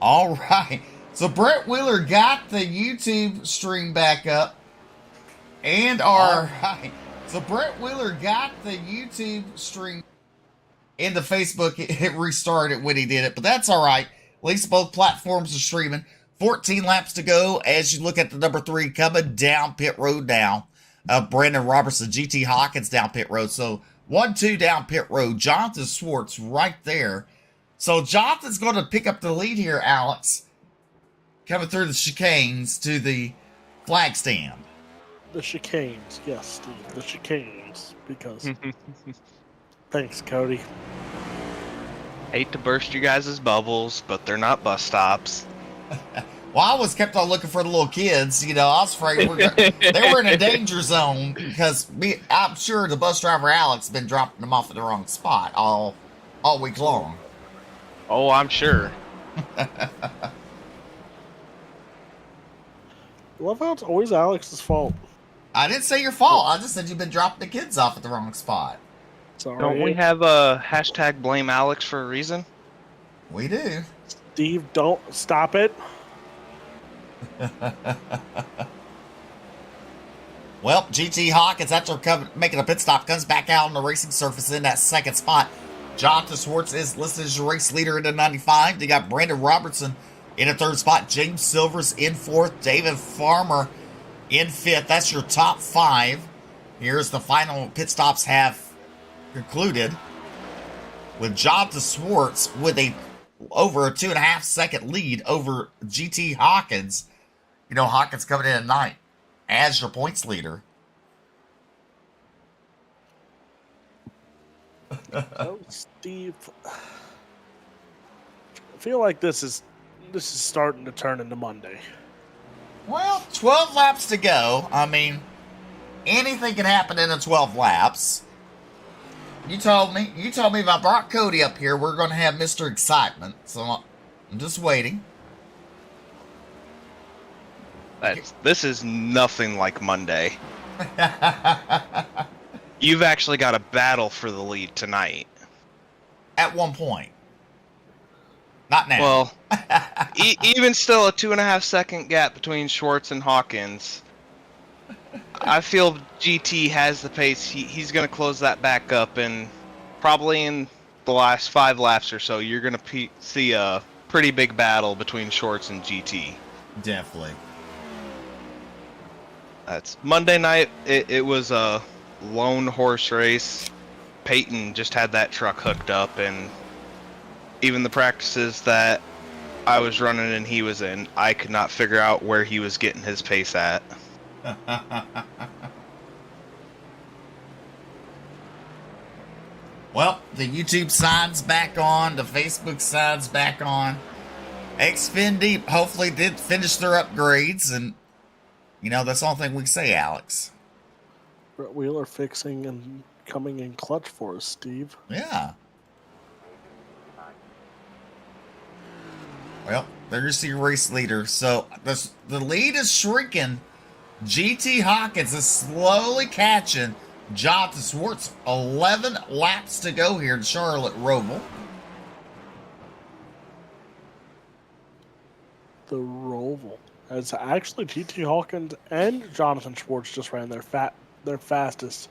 All right. So Brett Wheeler got the YouTube stream back up, and our right. So Brett Wheeler got the YouTube stream and the Facebook. It restarted when he did it, but that's all right. At least both platforms are streaming. 14 laps to go as you look at the number 3 coming down pit road now. Brandon Robertson, GT Hawkins down pit road. So 1-2 down pit road. Jonathan Swartz right there. So Jonathan's going to pick up the lead here, Alex. Coming through the chicanes to the flag stand. The chicanes, yes, Steve. The chicanes. Because. Thanks, Cody. Hate to burst you guys' bubbles, but they're not bus stops. Well, I was kept on looking for the little kids. You know, I was afraid they were in a danger zone because I'm sure the bus driver Alex has been dropping them off at the wrong spot all week long. Oh, I'm sure. Love how it's always Alex's fault. I didn't say your fault. I just said you've been dropping the kids off at the wrong spot. Sorry. Don't we have a hashtag blame Alex for a reason? We do. Steve, don't stop it. Well, GT Hawkins, after making a pit stop, comes back out on the racing surface in that second spot. Jonathan Swartz is listed as your race leader in the 95. They got Brandon Robertson in the third spot. James Silvers in fourth. David Farmer in fifth. That's your top 5. Here's the final pit stops have concluded with Jonathan Swartz with over a 2.5 second lead over GT Hawkins. You know, Hawkins coming in at 9th as your points leader. Oh, Steve. I feel like this is starting to turn into Monday. Well, 12 laps to go. I mean, anything can happen in the 12 laps. You told me if I brought Cody up here, we're going to have Mr. Excitement. So I'm just waiting. This is nothing like Monday. You've actually got a battle for the lead tonight. At one point. Not now. Well, even still a 2.5 second gap between Schwartz and Hawkins. I feel GT has the pace. He's going to close that back up, and probably in the last 5 laps or so, you're going to see a pretty big battle between Schwartz and GT. Definitely. That's Monday night. It was a lone horse race. Peyton just had that truck hooked up, and even the practices that I was running and he was in, I could not figure out where he was getting his pace at. Well, the YouTube side's back on. The Facebook side's back on. Xfin Deep hopefully did finish their upgrades, and you know that's the only thing we can say, Alex. Brett Wheeler fixing and coming in clutch for us, Steve. Yeah. Well, there's your race leader. So the lead is shrinking. GT Hawkins is slowly catching Jonathan Swartz. 11 laps to go here in Charlotte ROVAL. The ROVAL. It's actually GT Hawkins and Jonathan Swartz just ran their fastest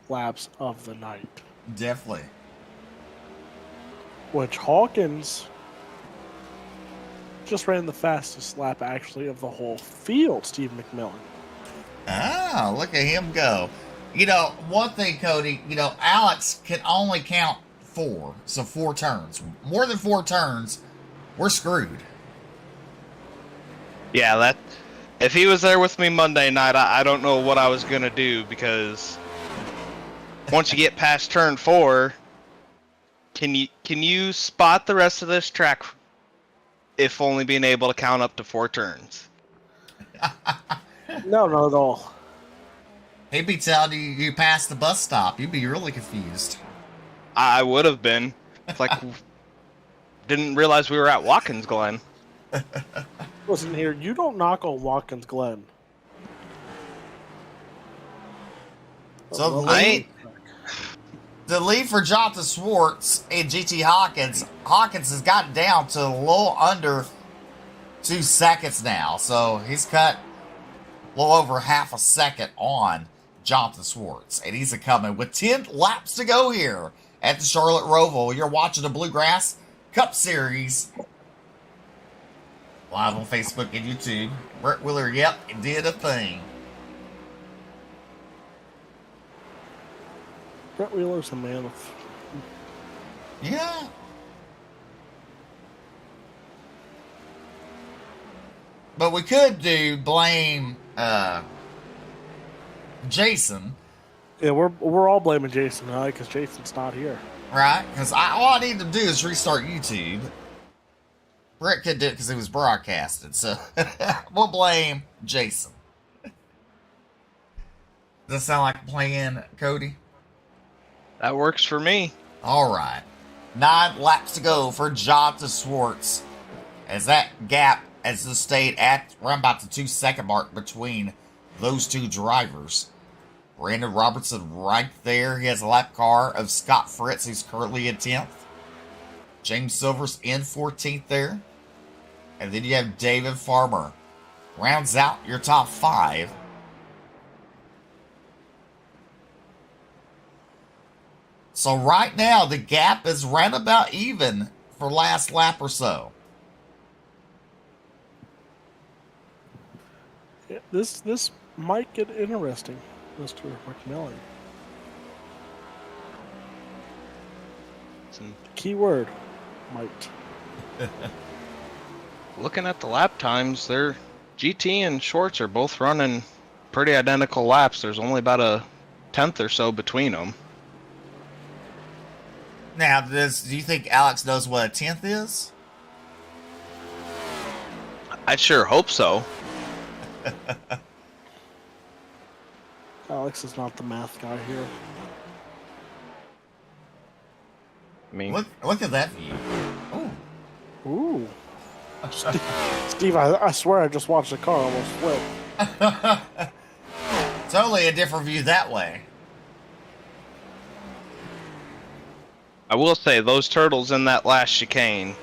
laps of the night. Definitely. Which Hawkins just ran the fastest lap actually of the whole field, Steve McMillan. Ah, look at him go. You know, one thing, Cody, you know, Alex can only count 4. So 4 turns. More than 4 turns, we're screwed. Yeah, if he was there with me Monday night, I don't know what I was going to do, because once you get past turn 4, can you spot the rest of this track if only being able to count up to 4 turns? No, not at all. He'd be telling you passed the bus stop. You'd be really confused. I would have been. It's like, didn't realize we were at Watkins Glen. Listen here, you don't knock on Watkins Glen. So the lead for Jonathan Schwartz and GT Hawkins. Hawkins has gotten down to a little under 2 seconds now. So he's cut a little over half a second on Jonathan Schwartz. And he's coming with 10 laps to go here at the Charlotte Roval. You're watching the Bluegrass Cup Series live on Facebook and YouTube. Brett Wheeler, yep, did a thing. Brett Wheeler's a man of... Yeah. But we could blame Jason. Yeah, we're all blaming Jason, right? Because Jason's not here. Right? Because all I need to do is restart YouTube. Brett could do it because it was broadcasted. So we'll blame Jason. Does that sound like a plan, Cody? That works for me. All right. 9 laps to go for Jonathan Schwartz. As that gap has stayed at around about the 2 second mark between those two drivers. Brandon Robertson right there. He has a lap car of Scott Fritz, who's currently in 10th. James Silver's in 14th there. And then you have David Farmer. Rounds out your top 5. So right now, the gap is right about even for last lap or so. Yeah, this might get interesting, Mr. McMillan. Key word, might. Looking at the lap times, they're GT and Schwartz are both running pretty identical laps. There's only about a 10th or so between them. Now, do you think Alex knows what a 10th is? I sure hope so. Alex is not the math guy here. I mean, Look at that view. Oh. Ooh. Steve, I swear I just watched the car almost flip. Totally a different view that way. I will say those turtles in that last chicane,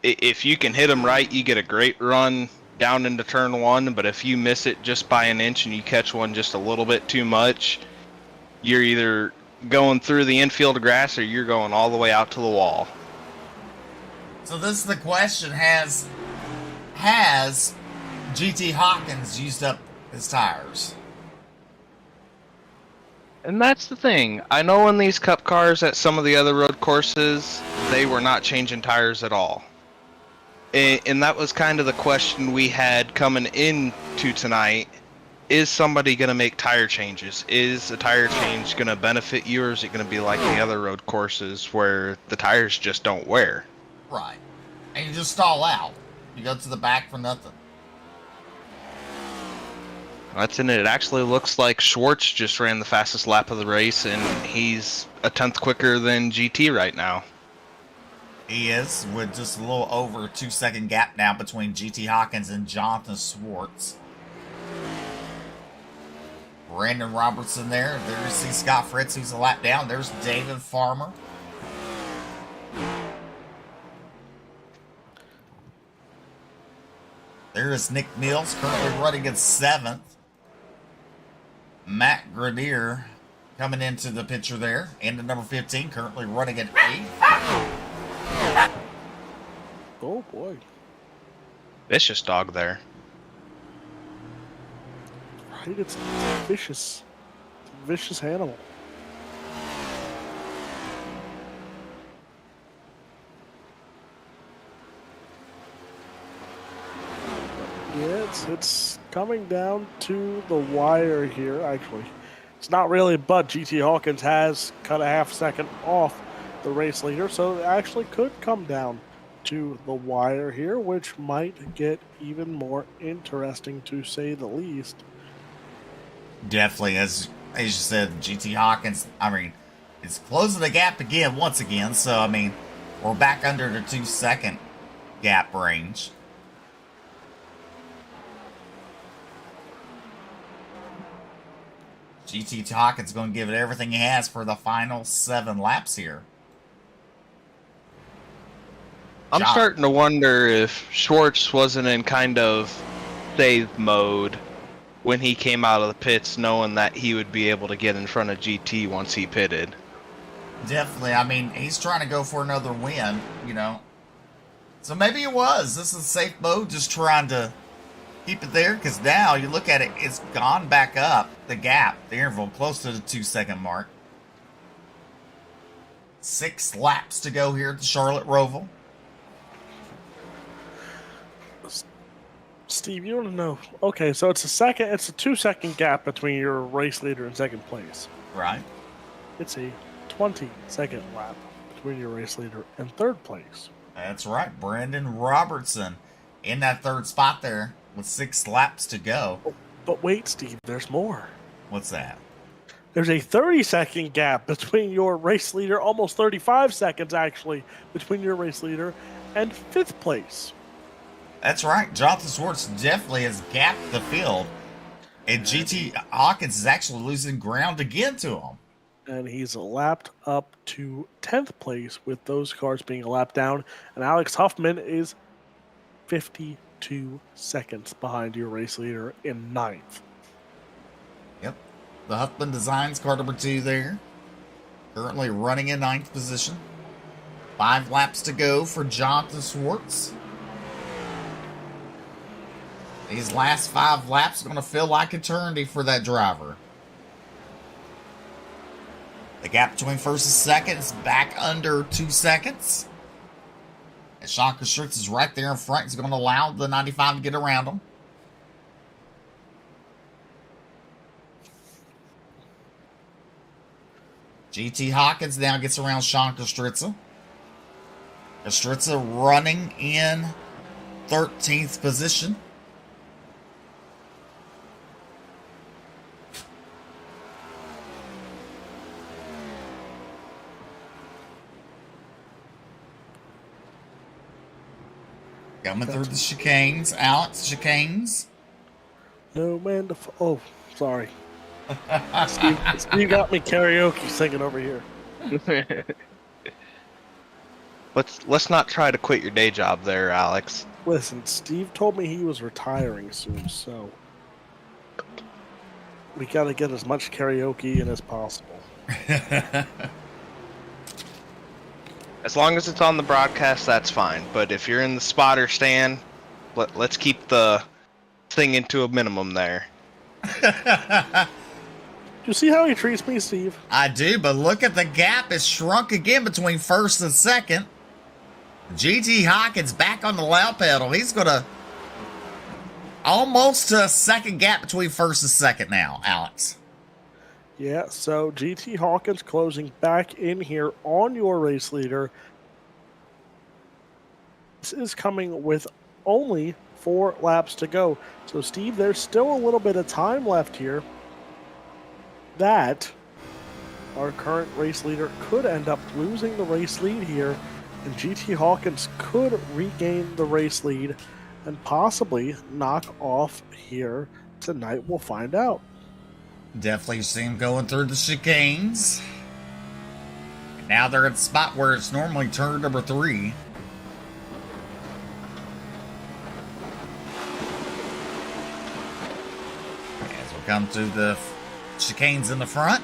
if you can hit them right, you get a great run down into turn 1, but if you miss it just by an inch and you catch one just a little bit too much, you're either going through the infield grass or you're going all the way out to the wall. So this is the question, has GT Hawkins used up his tires? And that's the thing. I know in these cup cars at some of the other road courses, they were not changing tires at all. And that was kind of the question we had coming into tonight. Is somebody going to make tire changes? Is a tire change going to benefit you, or is it going to be like the other road courses where the tires just don't wear? Right. And you just stall out. You go to the back for nothing. That's in it. It actually looks like Schwartz just ran the fastest lap of the race, and he's a 10th quicker than GT right now. He is, with just a little over a 2 second gap now between GT Hawkins and Jonathan Schwartz. Brandon Robertson there. There's Scott Fritz, who's a lap down. There's David Farmer. There is Nick Mills, currently running in 7th. Matt Grenier coming into the picture there. And the number 15, currently running in 8th. Oh boy. Vicious dog there. Right, it's vicious. It's a vicious animal. Yeah, it's coming down to the wire here, actually. It's not really, but GT Hawkins has cut a half second off the race leader, so it actually could come down to the wire here, which might get even more interesting, to say the least. Definitely, as you said, GT Hawkins, I mean, it's closing the gap again, once again. So, I mean, we're back under the 2 second gap range. GT Hawkins going to give it everything he has for the final 7 laps here. I'm starting to wonder if Schwartz wasn't in kind of save mode when he came out of the pits, knowing that he would be able to get in front of GT once he pitted. Definitely. I mean, he's trying to go for another win, you know. So maybe it was. This is safe mode, just trying to keep it there, because now you look at it, it's gone back up, the gap, the interval, close to the 2-second mark. 6 laps to go here at the Charlotte Roval. Steve, you want to know? Okay, so it's a 2-second gap between your race leader and second place. Right. It's a 20-second lap between your race leader and third place. That's right. Brandon Robertson in that 3rd spot there with 6 laps to go. But wait, Steve, there's more. What's that? There's a 30-second gap between your race leader, almost 35 seconds actually, between your race leader and 5th place. That's right. Jonathan Schwartz definitely has gapped the field. And GT Hawkins is actually losing ground again to him. And he's lapped up to 10th place with those cars being a lap down. And Alex Huffman is 52 seconds behind your race leader in 9th. Yep. The Huffman Designs car number 2 there. Currently running in 9th position. 5 laps to go for Jonathan Schwartz. These last 5 laps are going to feel like eternity for that driver. The gap between 1st and 2nd is back under 2 seconds. And Sean Kostritz is right there in front. He's going to allow the 95 to get around him. GT Hawkins now gets around Sean Kostritz. Kostritz running in 13th position. Coming through the chicanes. Alex, chicanes. No man to... Oh, sorry. Steve got me karaoke singing over here. Let's not try to quit your day job there, Alex. Listen, Steve told me he was retiring soon, so we got to get as much karaoke in as possible. As long as it's on the broadcast, that's fine. But if you're in the spotter stand, let's keep the thing into a minimum there. You see how he treats me, Steve? I do, but look at the gap. It's shrunk again between 1st and 2nd. GT Hawkins back on the loud pedal. He's going to almost a 2nd gap between 1st and 2nd now, Alex. Yeah, so GT Hawkins closing back in here on your race leader. This is coming with only 4 laps to go. So, Steve, there's still a little bit of time left here that our current race leader could end up losing the race lead here, and GT Hawkins could regain the race lead and possibly knock off here tonight. We'll find out. Definitely see him going through the chicanes. And now they're at the spot where it's normally turn number 3. As we come through the chicanes in the front.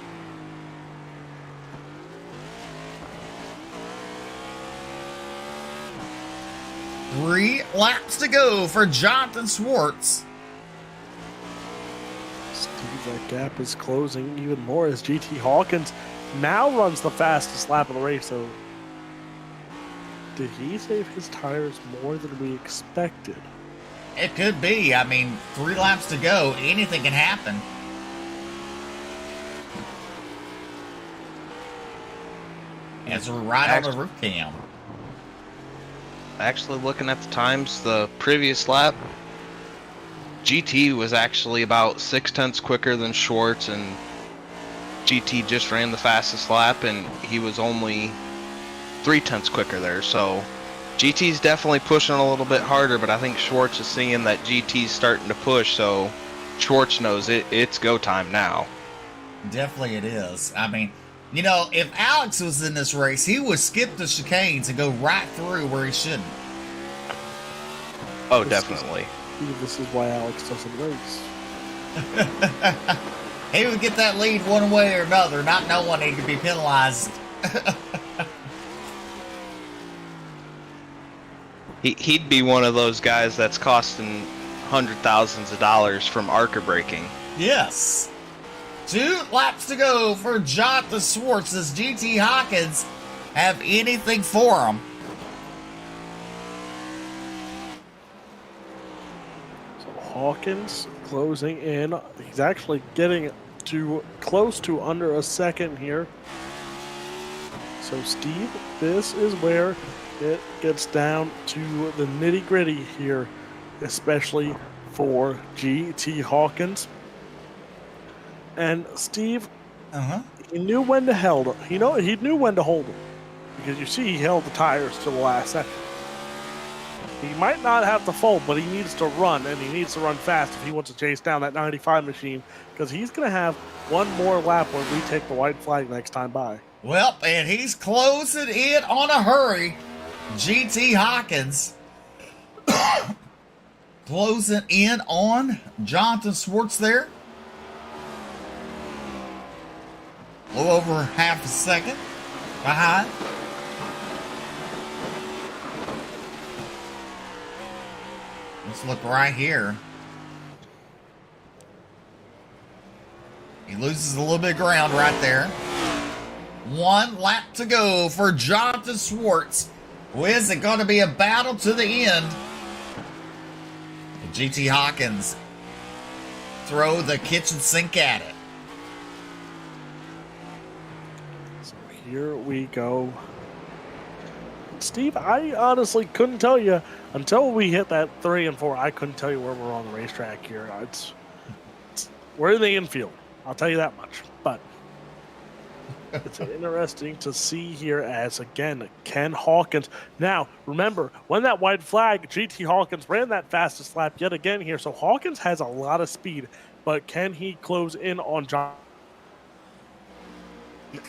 Three laps to go for Jonathan Schwartz. Steve, that gap is closing even more as GT Hawkins now runs the fastest lap of the race. So, did he save his tires more than we expected? It could be. I mean, 3 laps to go. Anything can happen. As we're right on the roof cam. Actually, looking at the times, the previous lap, GT was actually about 6/10 quicker than Schwartz, and GT just ran the fastest lap, and he was only 3/10 quicker there. So GT's definitely pushing a little bit harder, but I think Schwartz is seeing that GT's starting to push, so Schwartz knows it's go time now. Definitely it is. I mean, you know, if Alex was in this race, he would skip the chicanes and go right through where he shouldn't. Oh, definitely. This is why Alex doesn't race. He would get that lead one way or another, not knowing he could be penalized. He'd be one of those guys that's costing $100,000s of dollars from ARCA braking. Yes. 2 laps to go for Jonathan Swartz. Does GT Hawkins have anything for him? So Hawkins closing in. He's actually getting to close to under a second here. So Steve, this is where it gets down to the nitty-gritty here, especially for GT Hawkins. And Steve, he knew when to hold it. He knew when to hold it, because you see he held the tires to the last second. He might not have to fold, but he needs to run, and he needs to run fast if he wants to chase down that 95 machine, because he's going to have one more lap when we take the white flag next time by. Well, and he's closing in on a hurry. GT Hawkins closing in on Jonathan Swartz there. A little over half a second behind. Let's look right here. He loses a little bit of ground right there. 1 lap to go for Jonathan Swartz. Is it going to be a battle to the end? GT Hawkins throw the kitchen sink at it. So here we go. Steve, I honestly couldn't tell you until we hit that 3 and 4. I couldn't tell you where we're on the racetrack here. We're in the infield. I'll tell you that much. But it's interesting to see here as, again, Ken Hawkins. Now, remember, when that white flag, GT Hawkins ran that fastest lap yet again here. So Hawkins has a lot of speed, but can he close in on John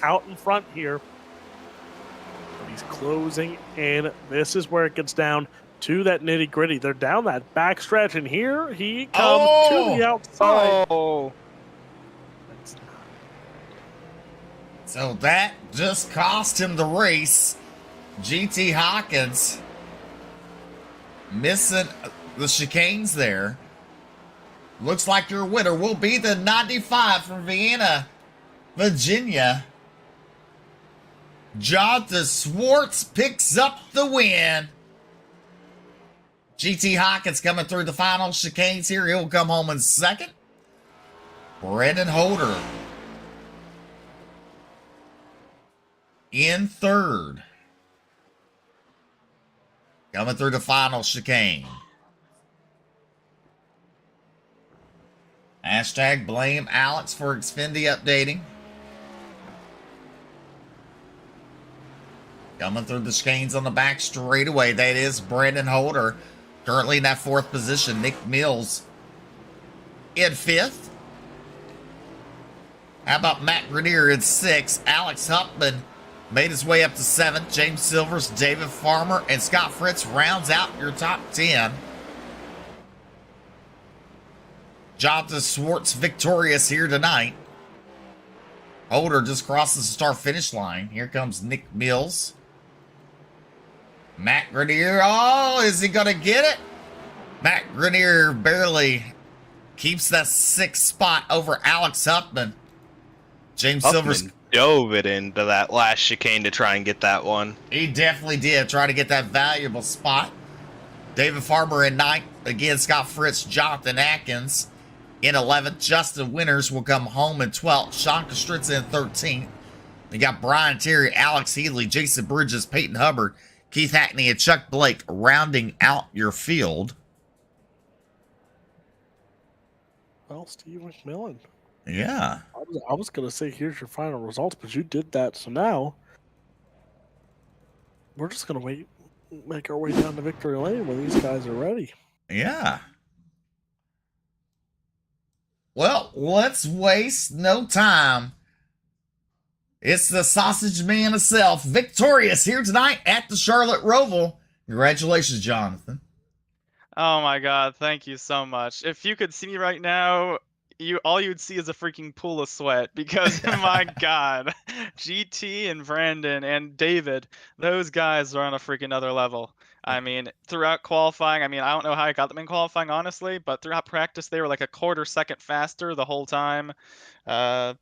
out in front here? He's closing in. This is where it gets down to that nitty gritty. They're down that back stretch, and here he comes to the outside. Oh. So that just cost him the race. GT Hawkins missing the chicanes there. Looks like your winner will be the 95 from Vienna, Virginia. Jonathan Swartz picks up the win. GT Hawkins coming through the final chicanes here. He'll come home in second. Brendan Holder in third. Coming through the final chicane. Hashtag blame Alex for Xfinity updating. Coming through the chicanes on the back straightaway. That is Brendan Holder. Currently in that 4th position. Nick Mills in 5th. How about Matt Grenier in 6th? Alex Huffman made his way up to 7th. James Silvers, David Farmer, and Scott Fritz rounds out your top 10. Jonathan Swartz victorious here tonight. Holder just crosses the start-finish line. Here comes Nick Mills. Matt Grenier. Oh, is he going to get it? Matt Grenier barely keeps that 6th spot over Alex Huffman. James Silvers dove it into that last chicane to try and get that one. He definitely did try to get that valuable spot. David Farmer in 9th. Again, Scott Fritz, Jonathan Atkins in 11th. Justin Winters will come home in 12th. Sean Kostritza in 13th. You got Brian Terry, Alex Healy, Jason Bridges, Peyton Hubbard, Keith Hackney, and Chuck Blake rounding out your field. Well, Steve McMillan. Yeah. I was going to say, here's your final results, but you did that. So now we're just going to make our way down to victory lane when these guys are ready. Yeah. Well, let's waste no time. It's the sausage man himself, victorious here tonight at the Charlotte Roval. Congratulations, Jonathan. Oh my God, thank you so much. If you could see me right now, all you'd see is a freaking pool of sweat because my God, GT and Brandon and David, those guys are on a freaking other level. I mean, throughout qualifying, I mean, I don't know how I got them in qualifying, honestly, but throughout practice, they were like a quarter second faster the whole time. Uh,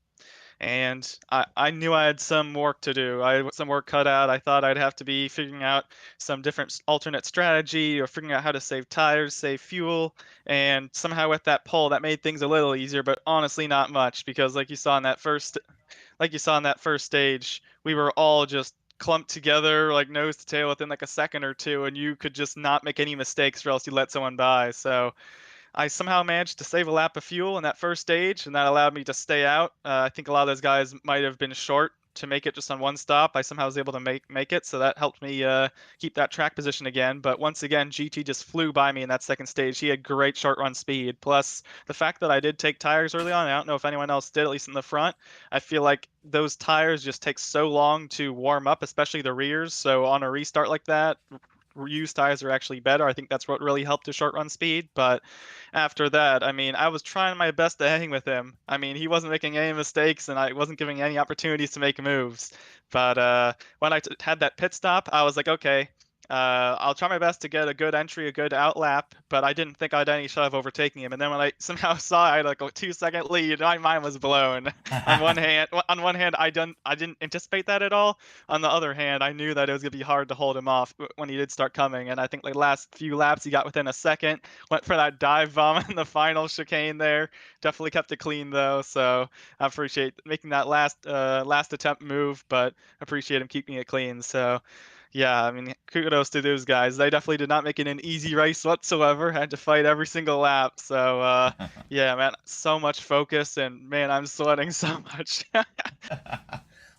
and I knew I had some work to do. I had some work cut out. I thought I'd have to be figuring out some different alternate strategy or figuring out how to save tires, save fuel, and somehow with that pole that made things a little easier, but honestly not much because like you saw in that first stage, we were all just clumped together like nose to tail within like a second or two, and you could just not make any mistakes or else you let someone by. So I somehow managed to save a lap of fuel in that first stage, and that allowed me to stay out. I think a lot of those guys might have been short to make it just on one stop. I somehow was able to make it, so that helped me keep that track position again. But once again, GT just flew by me in that second stage. He had great short run speed. Plus, the fact that I did take tires early on, I don't know if anyone else did, at least in the front. I feel like those tires just take so long to warm up, especially the rears. So on a restart like that, used tires are actually better. I think that's what really helped his short run speed. But after that, I mean, I was trying my best to hang with him. I mean, he wasn't making any mistakes, and I wasn't giving any opportunities to make moves. But when I had that pit stop, I was like, okay, I'll try my best to get a good entry, a good outlap, but I didn't think I had any shot of overtaking him. And then when I somehow saw I had like a 2 second lead, my mind was blown. On one hand, I didn't anticipate that at all. On the other hand, I knew that it was gonna be hard to hold him off when he did start coming. And I think like last few laps, he got within a second. Went for that dive bomb in the final chicane there. Definitely kept it clean though. So I appreciate making that last attempt move, but appreciate him keeping it clean. So yeah, I mean, kudos to those guys. They definitely did not make it an easy race whatsoever. Had to fight every single lap. So, yeah, man, so much focus, and man, I'm sweating so much.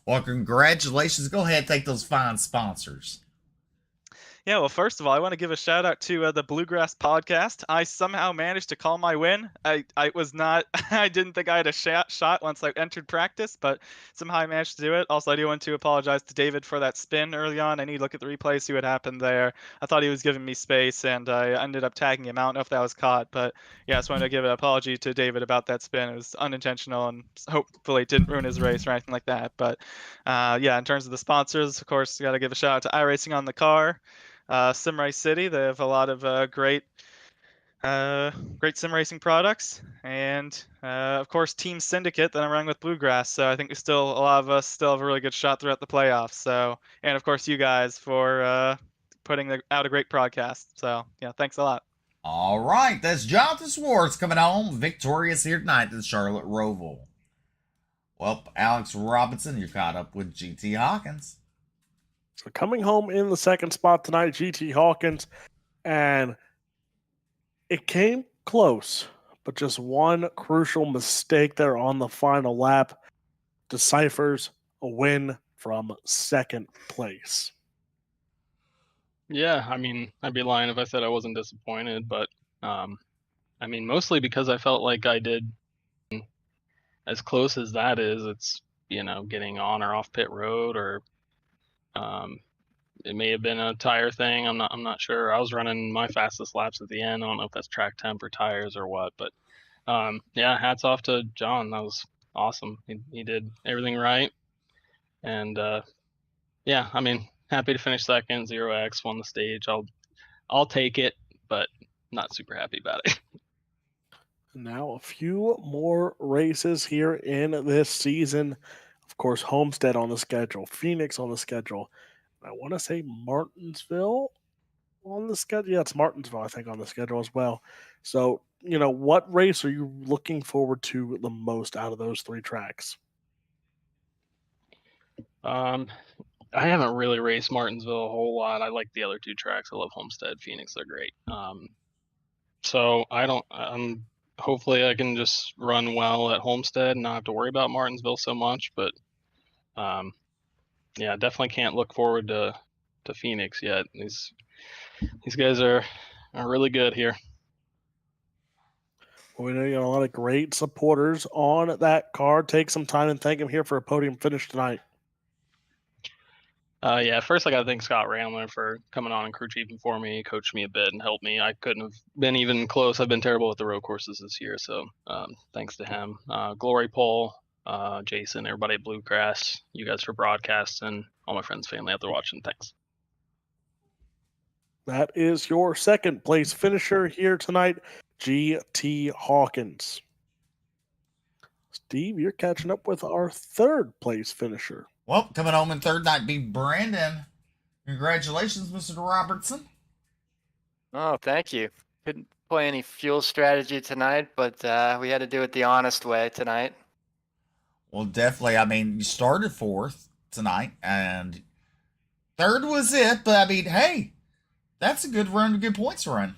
Well, congratulations. Go ahead and take those fine sponsors. Yeah, well, first of all, I want to give a shout out to the Bluegrass podcast. I somehow managed to call my win. I was not, I didn't think I had a shot once I entered practice, but somehow I managed to do it. Also, I do want to apologize to David for that spin early on. I need to look at the replay, see what happened there. I thought he was giving me space, and I ended up tagging him. I don't know if that was caught, but yeah, I just wanted to give an apology to David about that spin. It was unintentional, and hopefully it didn't ruin his race or anything like that. But yeah, in terms of the sponsors, of course, got to give a shout out to iRacing on the car. Simrace City. They have a lot of great sim racing products, and of course Team Syndicate that I'm running with Bluegrass. So I think a lot of us still have a really good shot throughout the playoffs. So, and of course you guys for putting out a great podcast. So yeah, thanks a lot. All right, that's Jonathan Swartz coming home victorious here tonight at the Charlotte Roval. Well, Alex Robinson, you're caught up with GT Hawkins. So coming home in the second spot tonight, GT Hawkins, and it came close, but just one crucial mistake there on the final lap deciphers a win from second place. Yeah, I mean, I'd be lying if I said I wasn't disappointed, but I mean, mostly because I felt like I did as close as that is. It's, getting on or off pit road, or it may have been a tire thing. I'm not sure. I was running my fastest laps at the end. I don't know if that's track temp or tires or what, but yeah, hats off to John. That was awesome. He did everything right, and yeah, I mean, happy to finish second. 0x won the stage. I'll take it, but not super happy about it. Now a few more races here in this season. Of course, Homestead on the schedule, Phoenix on the schedule. I want to say Martinsville on the schedule. Yeah, it's Martinsville, I think, on the schedule as well. So, what race are you looking forward to the most out of those three tracks? I haven't really raced Martinsville a whole lot. I like the other two tracks. I love Homestead, Phoenix. They're great. So hopefully I can just run well at Homestead and not have to worry about Martinsville so much. But yeah, definitely can't look forward to Phoenix yet. These guys are really good here. We know you got a lot of great supporters on that car. Take some time and thank him here for a podium finish tonight. Yeah, first I got to thank Scott Ramler for coming on and crew chiefing for me, coached me a bit, and helped me. I couldn't have been even close. I've been terrible with the road courses this year, so thanks to him. Glory Paul, Jason, everybody at Bluegrass, you guys for broadcasts, and all my friends, family out there watching. Thanks. That is your second place finisher here tonight, GT Hawkins. Steve, you're catching up with our third place finisher. Well, coming home in third night be Brandon. Congratulations, Mr. Robertson. Oh, thank you. Couldn't play any fuel strategy tonight, but we had to do it the honest way tonight. Well, definitely. I mean, you started fourth tonight, and third was it. But I mean, hey, that's a good run, good points run.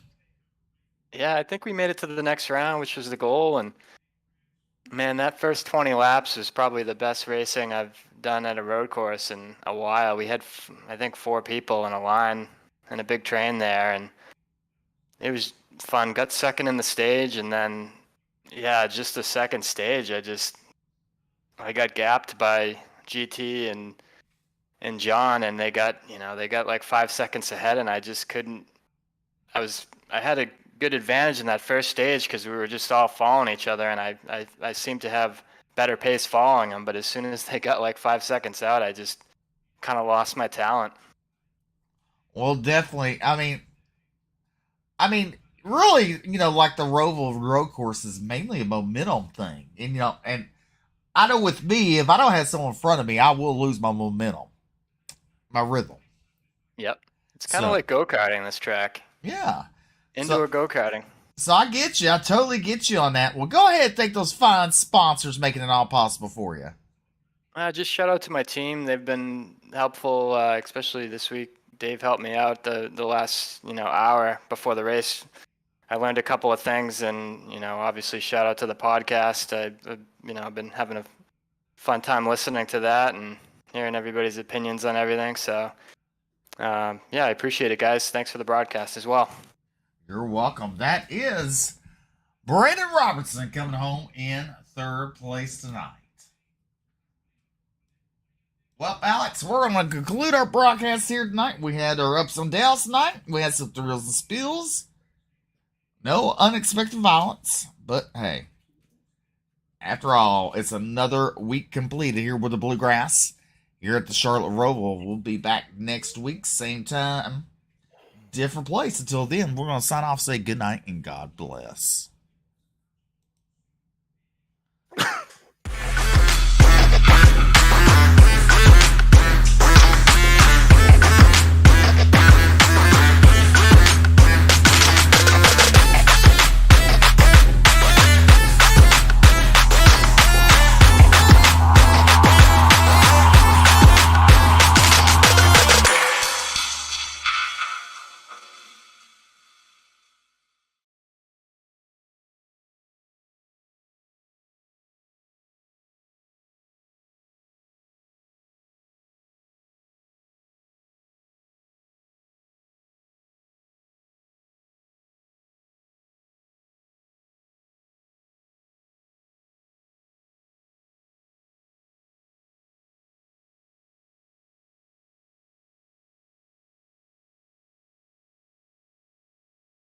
Yeah, I think we made it to the next round, which was the goal. And man, that first 20 laps was probably the best racing I've done at a road course in a while. We had, I think, 4 people in a line and a big train there, and it was fun. Got second in the stage, and then, yeah, just the second stage, I got gapped by GT and John, and they got like 5 seconds ahead, and I just couldn't. I had a good advantage in that first stage because we were just all following each other, and I seemed to have better pace following them. But as soon as they got like 5 seconds out, I just kind of lost my talent. Well, definitely. I mean, really, like the ROVAL road course is mainly a momentum thing, and I know with me, if I don't have someone in front of me, I will lose my momentum, my rhythm. Yep, it's kind of like go-karting, this track. Yeah. Indoor go-karting. So I get you. I totally get you on that. Well, go ahead and thank those fine sponsors making it all possible for you. Just shout out to my team. They've been helpful, especially this week. Dave helped me out the last hour before the race. I learned a couple of things, and obviously shout out to the podcast. I've been having a fun time listening to that and hearing everybody's opinions on everything. So yeah, I appreciate it, guys. Thanks for the broadcast as well. You're welcome. That is Brandon Robertson coming home in third place tonight. Well, Alex, we're going to conclude our broadcast here tonight. We had our ups and downs tonight. We had some thrills and spills. No unexpected violence. But, hey, after all, it's another week completed here with the Bluegrass. Here at the Charlotte ROVAL. We'll be back next week, same time, different place. Until then, we're going to sign off, say good night, and God bless.